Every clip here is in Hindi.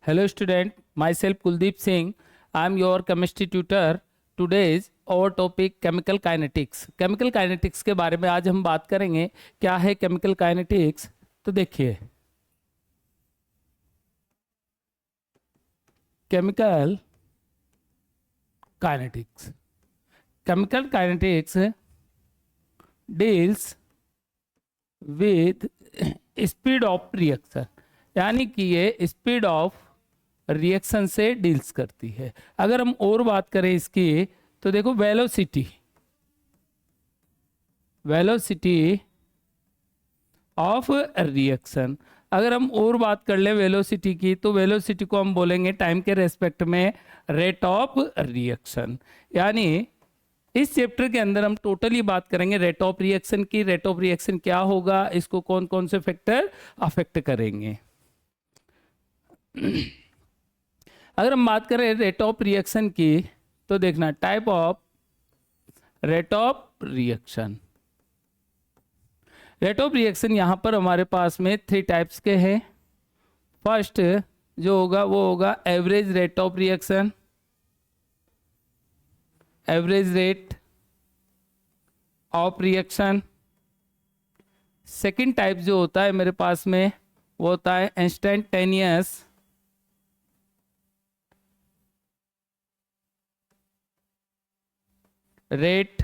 Hello student, myself Kuldeep Singh. I am your chemistry tutor. Today's our topic chemical kinetics. Chemical kinetics के बारे में आज हम बात करेंगे. क्या है chemical kinetics? तो देखिए, chemical kinetics. Chemical kinetics deals with speed of reaction, यानी कि ये स्पीड ऑफ रिएक्शन से डील्स करती है. अगर हम और बात करें इसकी तो देखो वेलोसिटी ऑफ रिएक्शन. अगर हम और बात कर ले वेलोसिटी की तो वेलोसिटी को हम बोलेंगे टाइम के रेस्पेक्ट में रेट ऑफ रिएक्शन. यानी इस चैप्टर के अंदर हम टोटली बात करेंगे रेट ऑफ रिएक्शन की. रेट ऑफ रिएक्शन क्या होगा, इसको कौन कौन से फैक्टर अफेक्ट करेंगे. अगर हम बात करें रेट ऑफ रिएक्शन की तो देखना type of rate of reaction. Rate of reaction यहां पर हमारे पास में 3 टाइप्स के हैं. फर्स्ट जो होगा वो होगा average rate of reaction, average rate of reaction. Second type जो होता है मेरे पास में वो होता है इंस्टेंटेनियस रेट.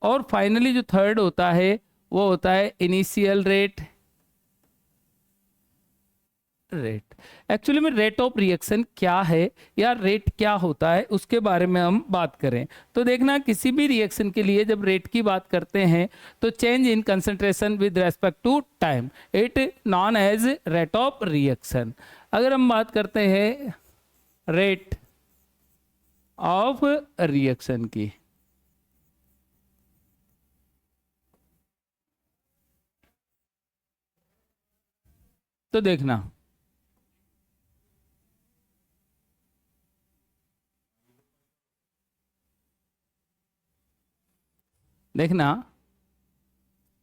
और फाइनली जो थर्ड होता है वो होता है इनिशियल रेट. एक्चुअली में रेट ऑफ रिएक्शन क्या है या रेट क्या होता है उसके बारे में हम बात करें तो देखना किसी भी रिएक्शन के लिए जब रेट की बात करते हैं तो change in concentration with respect to time it known as rate of reaction. अगर हम बात करते हैं रेट ऑफ रिएक्शन की तो देखना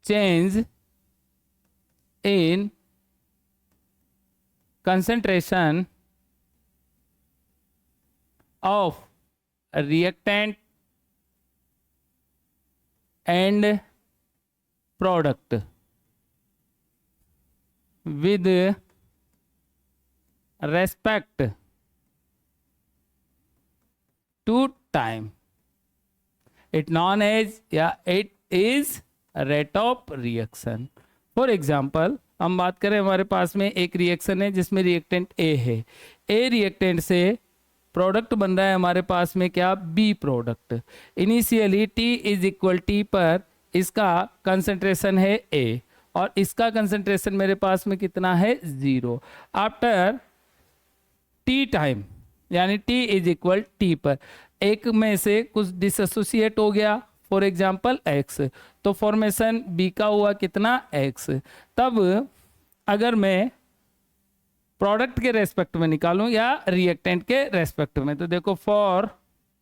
change in concentration of reactant and product with respect to time it known as it is rate of reaction. For example हम बात करें हमारे पास में एक रिएक्शन है जिसमें रिएक्टेंट ए है. ए रिएक्टेंट से प्रोडक्ट बन रहा है हमारे पास में क्या B product. Initially T is equal T पर इसका कंसंट्रेशन है ए और इसका कंसंट्रेशन मेरे पास में कितना है 0. आफ्टर टी टाइम यानी टी इज इक्वल टी पर एक में से कुछ डिसएसोसिएट हो गया फॉर एग्जांपल एक्स तो फॉर्मेशन बी का हुआ कितना एक्स. तब अगर मैं प्रोडक्ट के रेस्पेक्ट में निकालूं या रिएक्टेंट के रेस्पेक्ट में तो देखो फॉर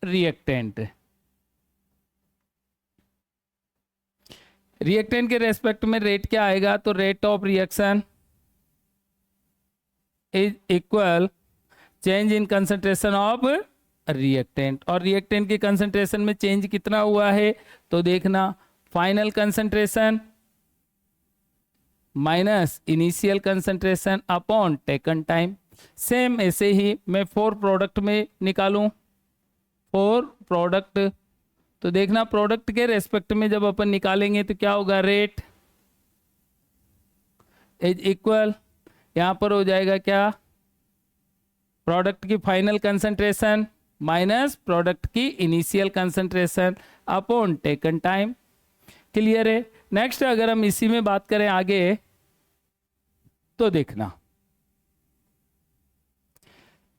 रिएक्टेंट के रेस्पेक्ट में रेट क्या आएगा तो rate of reaction is equal change in concentration of reactant. और रिएक्टेंट की कंसंट्रेशन में चेंज कितना हुआ है तो देखना final concentration minus initial concentration upon taken time. Same ऐसे ही मैं फॉर प्रोडक्ट में निकालूं फॉर प्रोडक्ट तो देखना प्रोडक्ट के रेस्पेक्ट में जब अपन निकालेंगे तो क्या होगा रेट इज इक्वल यहां पर हो जाएगा क्या प्रोडक्ट की फाइनल कंसंट्रेशन माइनस प्रोडक्ट की initial concentration upon taken time. Clear है. नेक्स्ट अगर हम इसी में बात करें आगे तो देखना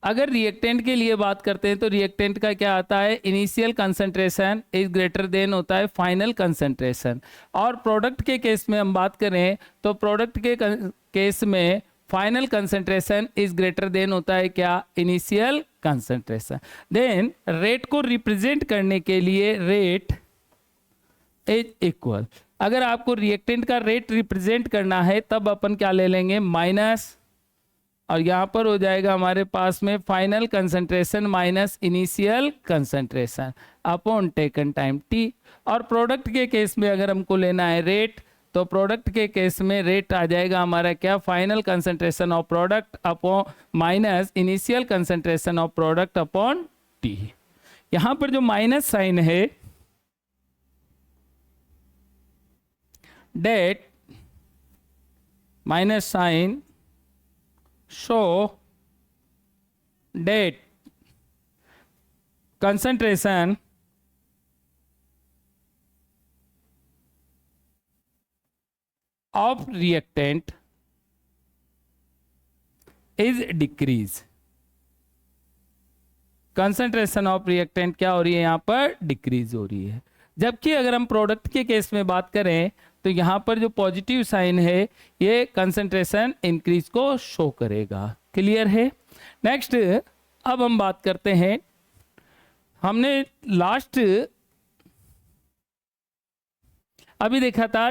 अगर रिएक्टेंट के लिए बात करते हैं तो रिएक्टेंट का क्या आता है initial concentration is greater than होता है फाइनल कंसंट्रेशन. और प्रोडक्ट के केस में हम बात करें तो प्रोडक्ट के केस में final concentration is greater than होता है क्या इनिशियल कंसंट्रेशन. देन रेट को रिप्रेजेंट करने के लिए रेट इज इक्वल अगर आपको रिएक्टेंट का रेट रिप्रेजेंट करना है तब अपन क्या ले लेंगे माइनस और यहाँ पर हो जाएगा हमारे पास में final concentration minus initial concentration upon taken time T. और प्रोडक्ट के केस में अगर हमको लेना है रेट, तो प्रोडक्ट के केस में रेट आ जाएगा हमारा क्या, final concentration of product upon minus initial concentration of product upon T. यहाँ पर जो माइनस साइन है, that minus sign show that concentration of reactant is decrease। Concentration of reactant क्या हो रही है, यहाँ पर डिक्रीज हो रही है। जबकि अगर हम प्रोडक्ट के केस में बात करें तो यहाँ पर जो पॉजिटिव साइन है ये कंसंट्रेशन इंक्रीज को शो करेगा। क्लियर है। नेक्स्ट अब हम बात करते हैं, हमने लास्ट अभी देखा था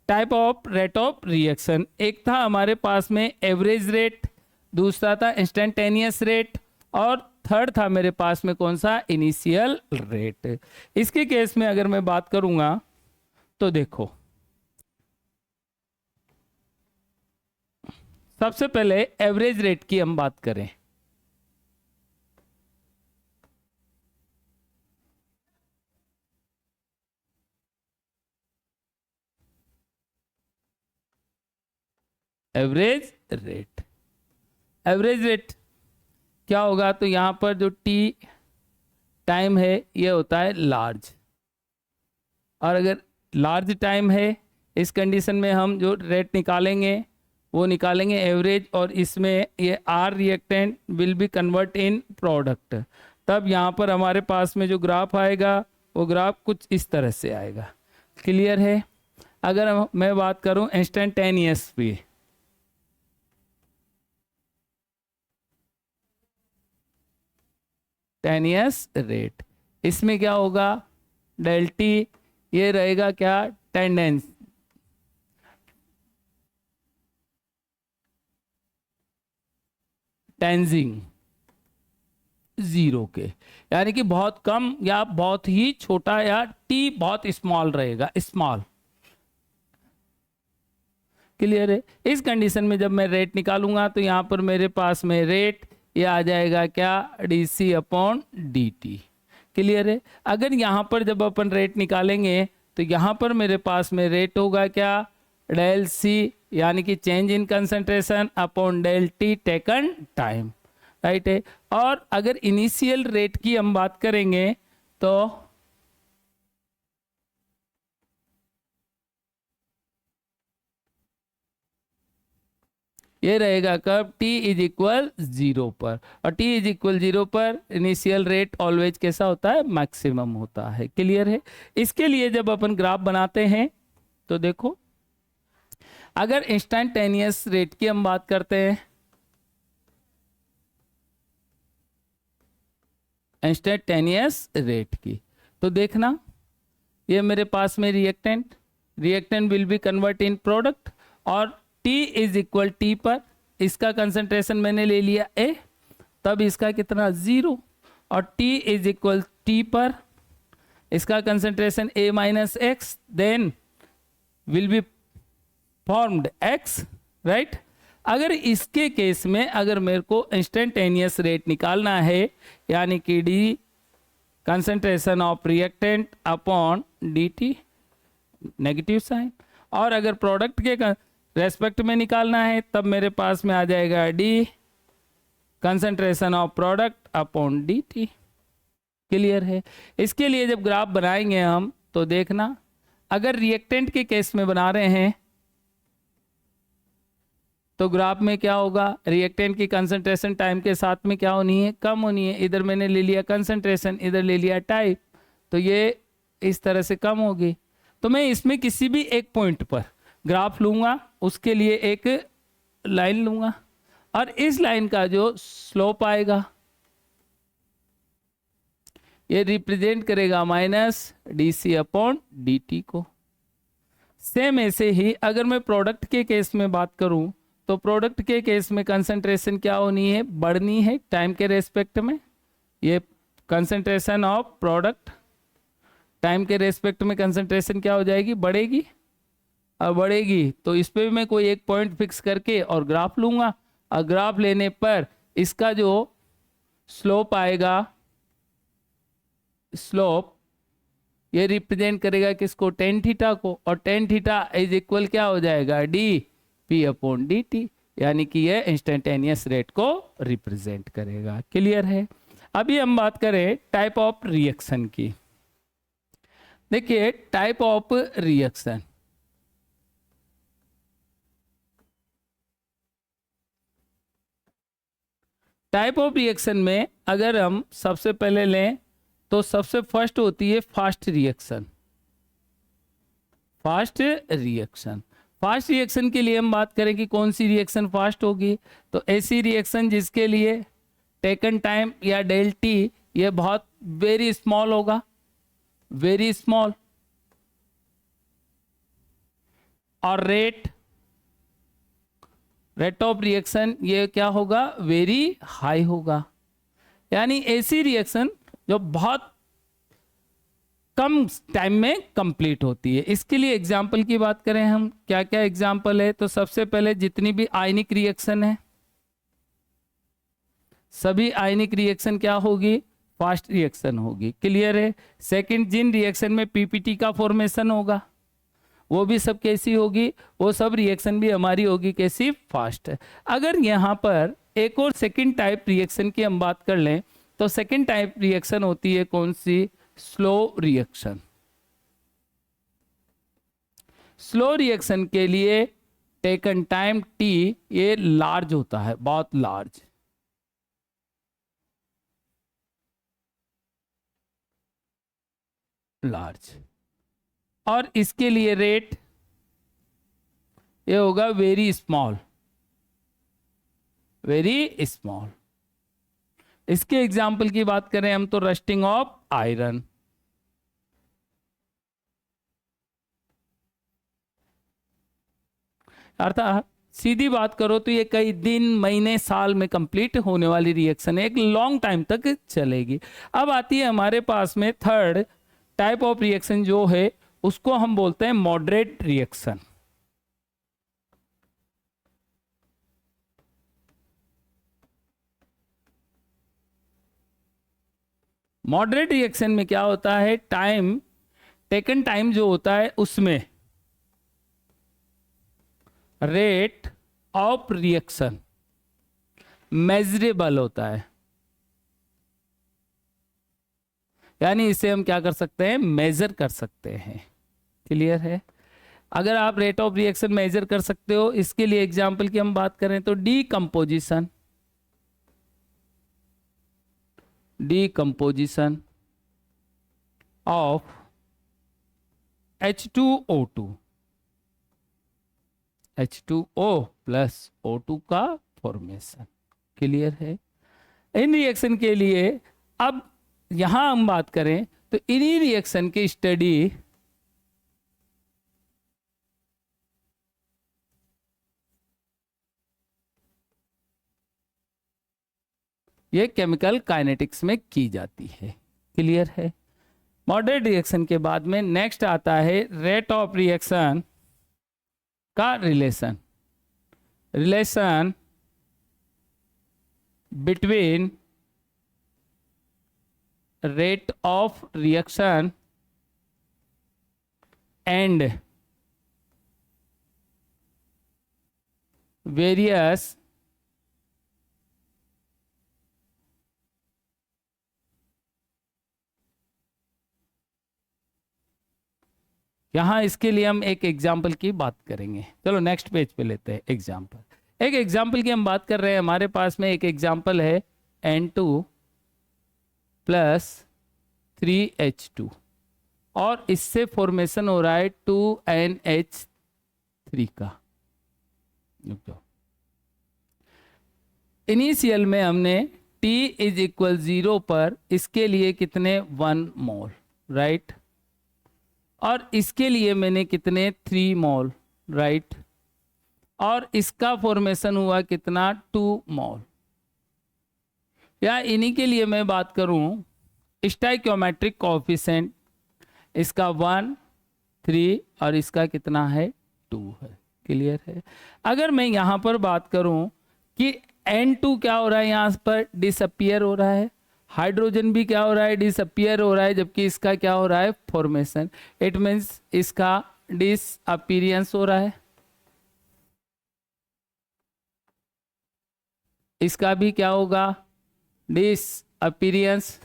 type of rate of reaction. एक था हमारे पास में एवरेज रेट, दूसरा था इंस्टेंटेनियस रेट, और थर्ड था मेरे पास में कौन सा, इनिशियल रेट। इसके केस में अगर मैं बात करूंगा तो देखो, सबसे पहले एवरेज रेट की हम बात करें। एवरेज रेट, एवरेज रेट क्या होगा, तो यहां पर जो टी टाइम है ये होता है लार्ज, और अगर लार्ज टाइम है इस कंडीशन में हम जो रेट निकालेंगे वो निकालेंगे एवरेज, और इसमें ये are reactant will be convert in product. तब यहाँ पर हमारे पास में जो ग्राफ आएगा वो ग्राफ कुछ इस तरह से आएगा। क्लियर है। अगर मैं बात करूँ इंस्टेंटेनियस पे, टेनियस रेट, इसमें क्या होगा, डेल टी ये रहेगा क्या, टेंडेंस, टेंजिंग जीरो के, यानी कि बहुत कम या बहुत ही छोटा, या टी बहुत स्मॉल रहेगा, स्मॉल। क्लियर है। इस कंडीशन में जब मैं रेट निकालूंगा तो यहां पर मेरे पास में रेट ये आ जाएगा क्या, D C upon D T. Clear है। अगर यहाँ पर जब अपन रेट निकालेंगे तो यहाँ पर मेरे पास में रेट होगा क्या, डेल सी, यानी कि change in concentration upon del T taken time, right है। और अगर इनिशियल रेट की हम बात करेंगे तो ये रहेगा कब, t इज इक्वल 0 पर, और t इज इक्वल 0 पर इनिशियल रेट ऑलवेज कैसा होता है, मैक्सिमम होता है। क्लियर है। इसके लिए जब अपन ग्राफ बनाते हैं तो देखो, अगर इंस्टेंटेनियस रेट की हम बात करते हैं, इंस्टेंटेनियस रेट की, तो देखना ये मेरे पास में reactant, reactant will be convert in product, और T इज इक्वल टी पर इसका कंसंट्रेशन मैंने ले लिया A, तब इसका कितना 0, और T इज इक्वल टी पर इसका concentration A minus X, then will be formed X, right. अगर इसके केस में अगर मेरे को इंस्टेंटेनियस रेट निकालना है, यानी कि D concentration of reactant upon D T, negative sign, और अगर प्रोडक्ट के रेस्पेक्ट में निकालना है तब मेरे पास में आ जाएगा D concentration of product upon D T. Clear है। इसके लिए जब ग्राफ बनाएंगे हम तो देखना, अगर रिएक्टेंट के केस में बना रहे हैं तो ग्राफ में क्या होगा, रिएक्टेंट की कंसंट्रेशन टाइम के साथ में क्या होनी है, कम होनी है। इधर मैंने ले लिया कंसंट्रेशन, इधर ले लिया टाइम, तो ये इस तरह से कम होगी। तो मैं इसमें किसी भी एक पॉइंट पर ग्राफ लूंगा, उसके लिए एक लाइन लूंगा, और इस लाइन का जो स्लोप आएगा ये रिप्रेजेंट करेगा minus D C upon D T को। सेम ऐसे ही अगर मैं प्रोडक्ट के केस में बात करूं तो प्रोडक्ट के केस में कंसंट्रेशन क्या होनी है, बढ़नी है टाइम के रेस्पेक्ट में। ये कंसंट्रेशन ऑफ प्रोडक्ट टाइम के रेस्पेक्ट में कंसंट्रेशन क्या हो जाएगी, बढ़ेगी। अब बढ़ेगी तो इस पे भी मैं कोई एक पॉइंट फिक्स करके और ग्राफ लूंगा, और ग्राफ लेने पर इसका जो स्लोप आएगा, स्लोप ये रिप्रेजेंट करेगा किसको, टेन थीटा को, और टेन थीटा इज इक्वल क्या हो जाएगा, D P upon D T, यानी कि ये इंस्टेंटेनियस रेट को रिप्रेजेंट करेगा। क्लियर है। अभी हम बात करें टाइप ऑफ रिएक्शन की। देखिए type of reaction, type of reaction में अगर हम सबसे पहले लें तो सबसे फर्स्ट होती है fast reaction. Fast reaction, fast reaction के लिए हम बात करें कि कौन सी रिएक्शन फास्ट होगी, तो ऐसी रिएक्शन जिसके लिए टेकन टाइम या डेल टी ये बहुत वेरी स्मॉल होगा, वेरी स्मॉल, और रेट ऑफ रिएक्शन ये क्या होगा, वेरी हाई होगा। यानी ऐसी रिएक्शन जो बहुत कम टाइम में कंप्लीट होती है। इसके लिए एग्जाम्पल की बात करें हम, क्या क्या एग्जाम्पल है, तो सबसे पहले जितनी भी आयनिक रिएक्शन है, सभी आयनिक रिएक्शन क्या होगी, फास्ट रिएक्शन होगी। क्लियर है। सेकंड, जिन रिएक्शन में पीपीटी का फॉर्मेशन होगा वो भी सब कैसी होगी, वो सब रिएक्शन भी हमारी होगी कैसी, फास्ट है। अगर यहाँ पर एक और सेकंड टाइप रिएक्शन की हम बात कर लें तो सेकंड टाइप रिएक्शन होती है कौन सी, स्लो रिएक्शन। स्लो रिएक्शन के लिए टेकन टाइम टी ये लार्ज होता है, बहुत लार्ज। लार्ज, और इसके लिए रेट ये होगा वेरी स्मॉल, वेरी स्मॉल। इसके एग्जाम्पल की बात करें हम तो रस्टिंग ऑफ आयरन, अर्थात सीधी बात करो तो ये कई दिन, महीने, साल में कंप्लीट होने वाली रिएक्शन है, एक लॉन्ग टाइम तक चलेगी। अब आती है हमारे पास में थर्ड टाइप ऑफ रिएक्शन जो है उसको हम बोलते हैं मॉडरेट रिएक्शन। मॉडरेट रिएक्शन में क्या होता है, टाइम टेकन टाइम जो होता है उसमें रेट ऑफ रिएक्शन मेजरेबल होता है, यानी इसे हम क्या कर सकते हैं, मेजर कर सकते हैं। क्लियर है। अगर आप रेट ऑफ रिएक्शन मेजर कर सकते हो, इसके लिए एग्जांपल की हम बात करें तो decomposition, decomposition of H2O2, H2O plus O2 का फॉर्मेशन। क्लियर है। इन रिएक्शन के लिए अब यहां हम बात करें तो इन्हीं रिएक्शन की स्टडी ये केमिकल काइनेटिक्स में की जाती है। क्लियर है। मॉडरेट रिएक्शन के बाद में नेक्स्ट आता है रेट ऑफ रिएक्शन का relation, relation between rate of reaction and various यहां इसके लिए हम एक एग्जाम्पल की बात करेंगे। चलो नेक्स्ट पेज पे लेते हैं एग्जाम्पल। एक एग्जाम्पल की हम बात कर रहे हैं, हमारे पास में एक एग्जाम्पल है N2 प्लस 3H2 और इससे फॉर्मेशन हो रहा है 2NH3 का। इनिशियल में हमने T इज इक्वल 0 पर इसके लिए कितने 1 मोल, राइट, और इसके लिए मैंने कितने 3 मोल, राइट। और इसका फॉर्मेशन हुआ कितना 2 मोल। या इन्हीं के लिए मैं बात करूं स्टोइकियोमेट्रिक कोएफिशिएंट, इसका 1 3 और इसका कितना है 2 है। क्लियर है। अगर मैं यहाँ पर बात करूं कि N2 क्या हो रहा है, यहाँ पर डिसअपियर हो रहा है, हाइड्रोजन भी क्या हो रहा है डिसअपियर हो रहा है, जबकि इसका क्या हो रहा है फॉर्मेशन। इट मीन्स इसका डिसअपियरेंस हो रहा है, इसका भी क्या होगा डिसअपियरेंस।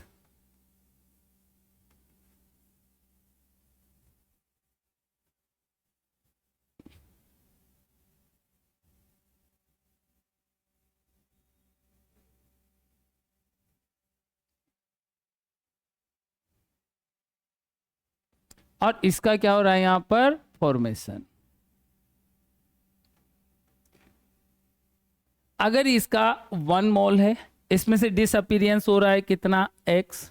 और इसका क्या हो रहा है यहाँ पर फॉर्मेशन। अगर इसका 1 मोल है, इसमें से डिसअपियरेंस हो रहा है कितना x,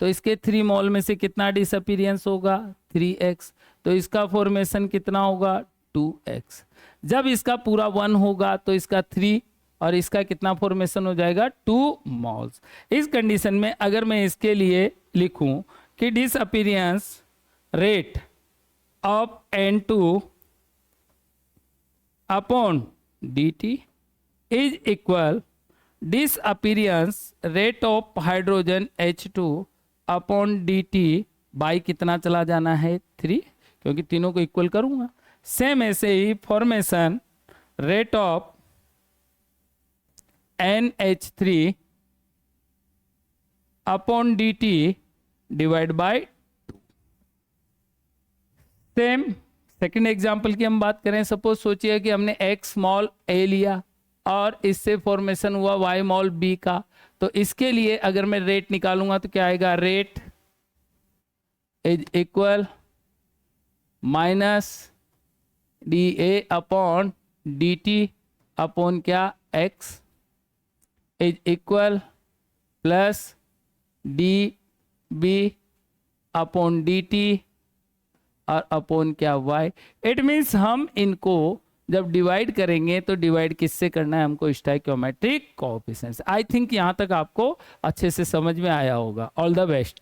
तो इसके 3 मोल में से कितना डिसअपियरेंस होगा 3x, तो इसका फॉर्मेशन कितना होगा 2x। जब इसका पूरा 1 होगा तो इसका 3 और इसका कितना फॉर्मेशन हो जाएगा 2 मोल्स। इस कंडीशन में अगर मैं इसके लिए लिखूं कि disappearance rate of N2 upon dt is equal disappearance rate of hydrogen H2 upon dt by कितना चला जाना है 3, क्योंकि तीनों को इक्वल करूंगा। सेम ऐसे ही formation rate of NH3 upon dt divide by 2। Same second example की हम बात करें, सपोज सोचिए कि हमने x स्मॉल a लिया और इससे फॉर्मेशन हुआ y मॉल b का, तो इसके लिए अगर मैं रेट निकालूंगा तो क्या आएगा, rate is equal minus D A upon D T upon क्या x is equal plus D B upon D T और अपॉन क्या y। इट मीन्स हम इनको जब डिवाइड करेंगे तो डिवाइड किससे करना है हमको, स्टोइकियोमेट्रिक कोएफिशिएंट। आई थिंक यहाँ तक आपको अच्छे से समझ में आया होगा। All the best.